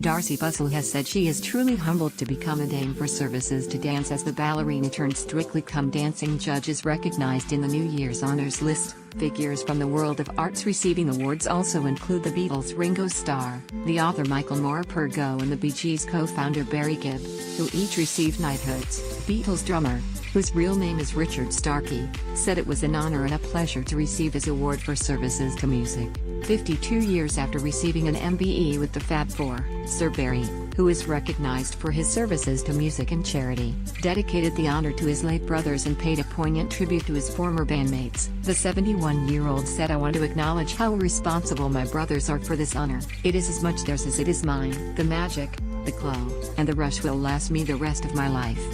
Darcey Bussell has said she is truly humbled to become a dame for services to dance as the ballerina turned Strictly Come Dancing judge is recognized in the New Year's honors list. Figures from the world of arts receiving awards also include the Beatles' Ringo Starr, the author Michael Morpurgo and the Bee Gees co-founder Barry Gibb, who each received knighthoods. Beatles drummer, whose real name is Richard Starkey, said it was an honor and a pleasure to receive his award for services to music. 52 years after receiving an MBE with the Fab Four, Sir Barry, who is recognized for his services to music and charity, dedicated the honor to his late brothers and paid a poignant tribute to his former bandmates. The 71-year-old said, "I want to acknowledge how responsible my brothers are for this honor. It is as much theirs as it is mine. The magic, the glow, and the rush will last me the rest of my life."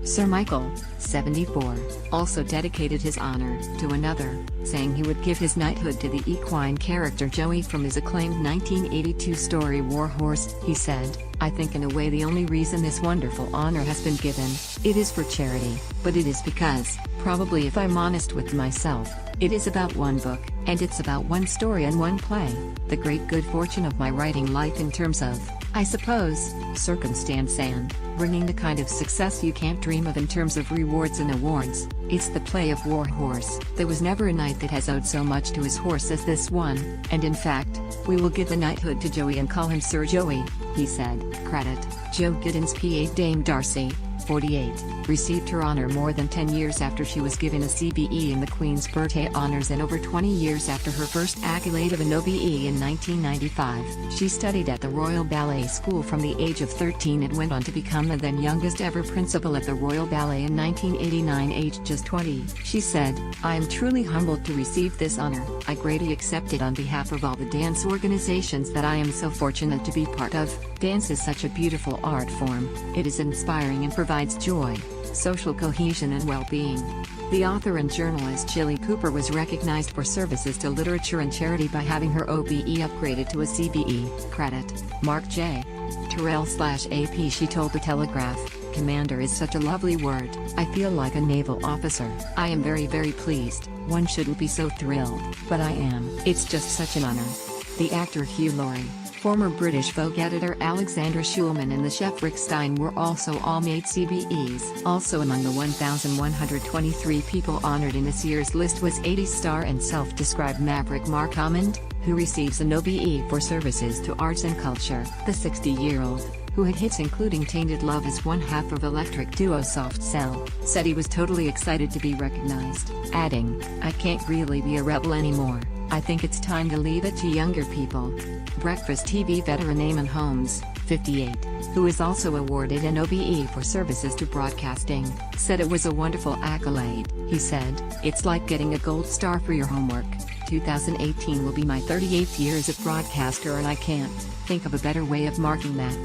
Sir Michael, 74, also dedicated his honor to another, saying he would give his knighthood to the equine character Joey from his acclaimed 1982 story War Horse. He said, "I think in a way the only reason this wonderful honor has been given, it is for charity, but it is because, probably if I'm honest with myself, it is about one book, and it's about one story and one play, the great good fortune of my writing life in terms of, I suppose, circumstance and bringing the kind of success you can't dream of in terms of rewards and awards. It's the play of War Horse. There was never a knight that has owed so much to his horse as this one, and in fact, we will give the knighthood to Joey and call him Sir Joey," he said. Credit: Joe Giddens PA. Dame Darcey, 48, received her honor more than 10 years after she was given a CBE in the Queen's Birthday Honours and over 20 years after her first accolade of an OBE in 1995. She studied at the Royal Ballet School from the age of 13 and went on to become the then youngest ever principal at the Royal Ballet in 1989, aged just 20. She said, "I am truly humbled to receive this honor. I greatly accept it on behalf of all the dance organizations that I am so fortunate to be part of. Dance is such a beautiful art form. It is inspiring and provides joy, social cohesion and well-being." The author and journalist Jilly Cooper was recognized for services to literature and charity by having her OBE upgraded to a CBE. Credit: Mark J. Terrell/AP. She told The Telegraph, "Commander is such a lovely word. I feel like a naval officer. I am very pleased. One shouldn't be so thrilled, but I am. It's just such an honor." The actor Hugh Laurie, former British Vogue editor Alexandra Schulman and the chef Rick Stein were also all made CBEs. Also among the 1,123 people honored in this year's list was 80s star and self-described maverick Mark Hammond, who receives an OBE for services to arts and culture. The 60-year-old, who had hits including Tainted Love as one half of electric duo Soft Cell, said he was totally excited to be recognized, adding, "I can't really be a rebel anymore. I think it's time to leave it to younger people." Breakfast TV veteran Eamon Holmes, 58, who is also awarded an OBE for services to broadcasting, said it was a wonderful accolade. He said, "It's like getting a gold star for your homework. 2018 will be my 38th year as a broadcaster and I can't think of a better way of marking that."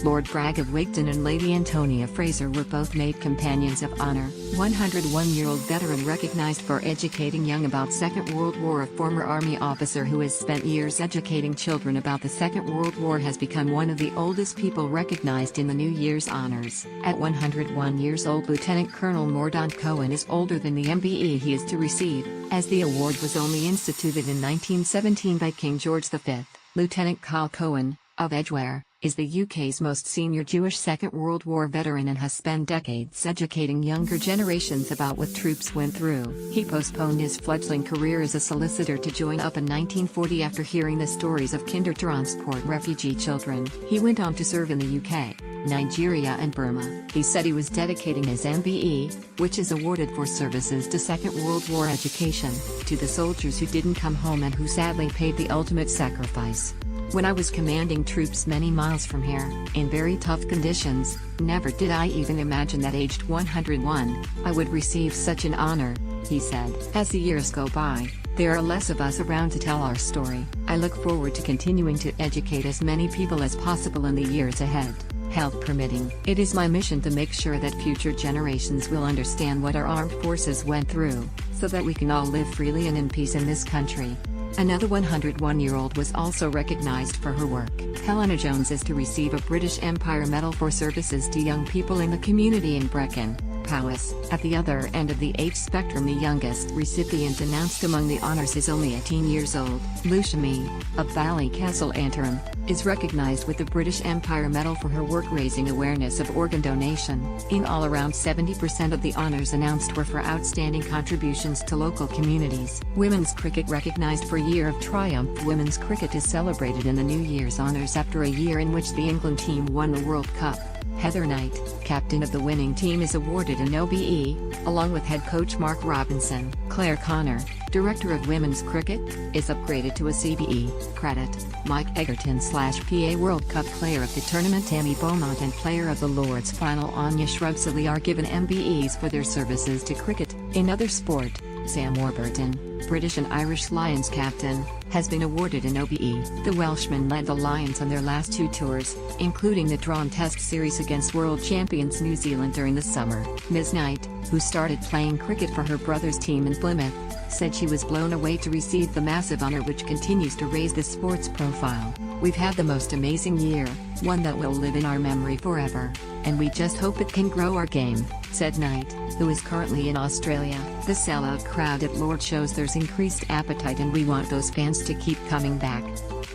Lord Bragg of Wigton and Lady Antonia Fraser were both made Companions of Honor. 101-year-old veteran recognized for educating young about Second World War. A former Army officer who has spent years educating children about the Second World War has become one of the oldest people recognized in the New Year's honors. At 101 years old, Lieutenant Colonel Mordaunt Cohen is older than the MBE he is to receive, as the award was only instituted in 1917 by King George V. Lieutenant Carl Cohen, of Edgware, is the UK's most senior Jewish Second World War veteran and has spent decades educating younger generations about what troops went through. He postponed his fledgling career as a solicitor to join up in 1940 after hearing the stories of Kindertransport refugee children. He went on to serve in the UK, Nigeria and Burma. He said he was dedicating his MBE, which is awarded for services to Second World War education, to the soldiers who didn't come home and who sadly paid the ultimate sacrifice. "When I was commanding troops many miles from here, in very tough conditions, never did I even imagine that aged 101, I would receive such an honor," he said. "As the years go by, there are less of us around to tell our story. I look forward to continuing to educate as many people as possible in the years ahead, health permitting. It is my mission to make sure that future generations will understand what our armed forces went through, so that we can all live freely and in peace in this country." Another 101-year-old was also recognized for her work. Helena Jones is to receive a British Empire Medal for services to young people in the community in Brecon. Powys. At the other end of the age spectrum, the youngest recipient announced among the honours is only 18 years old. Lucia Mee, of Ballycastle, Antrim, is recognised with the British Empire Medal for her work raising awareness of organ donation. In all, around 70% of the honours announced were for outstanding contributions to local communities. Women's cricket recognised for Year of Triumph. Women's cricket is celebrated in the New Year's honours after a year in which the England team won the World Cup. Heather Knight, captain of the winning team, is awarded an OBE, along with head coach Mark Robinson. Claire Connor, director of women's cricket, is upgraded to a CBE. Credit: Mike Egerton/PA World Cup player of the tournament Tammy Beaumont and player of the Lord's final Anya Shrubsily are given MBEs for their services to cricket. In other sport, Sam Warburton, British and Irish Lions captain, has been awarded an OBE. The Welshman led the Lions on their last two tours, including the drawn Test series against world champions New Zealand during the summer. Ms. Knight, who started playing cricket for her brother's team in Plymouth, said she was blown away to receive the massive honour which continues to raise the sport's profile. "We've had the most amazing year, one that will live in our memory forever, and we just hope it can grow our game," said Knight, who is currently in Australia. "The sellout crowd at Lord's shows there's increased appetite and we want those fans to keep coming back."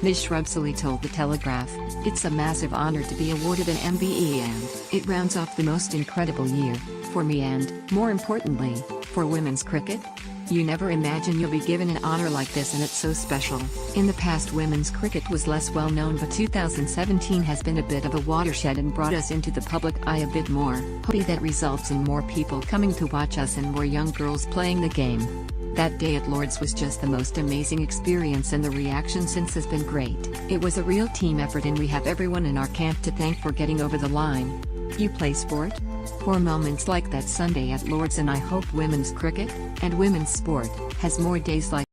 Ms. Shrubsily told The Telegraph, "It's a massive honour to be awarded an MBE, and it rounds off the most incredible year for me and, more importantly, for women's cricket. You never imagine you'll be given an honour like this, and it's so special." In the past, women's cricket was less well known, but 2017 has been a bit of a watershed and brought us into the public eye a bit more. Hopefully that results in more people coming to watch us and more young girls playing the game. "That day at Lord's was just the most amazing experience, and the reaction since has been great. It was a real team effort, and we have everyone in our camp to thank for getting over the line. You play sport? For moments like that Sunday at Lord's, and I hope women's cricket, and women's sport, has more days like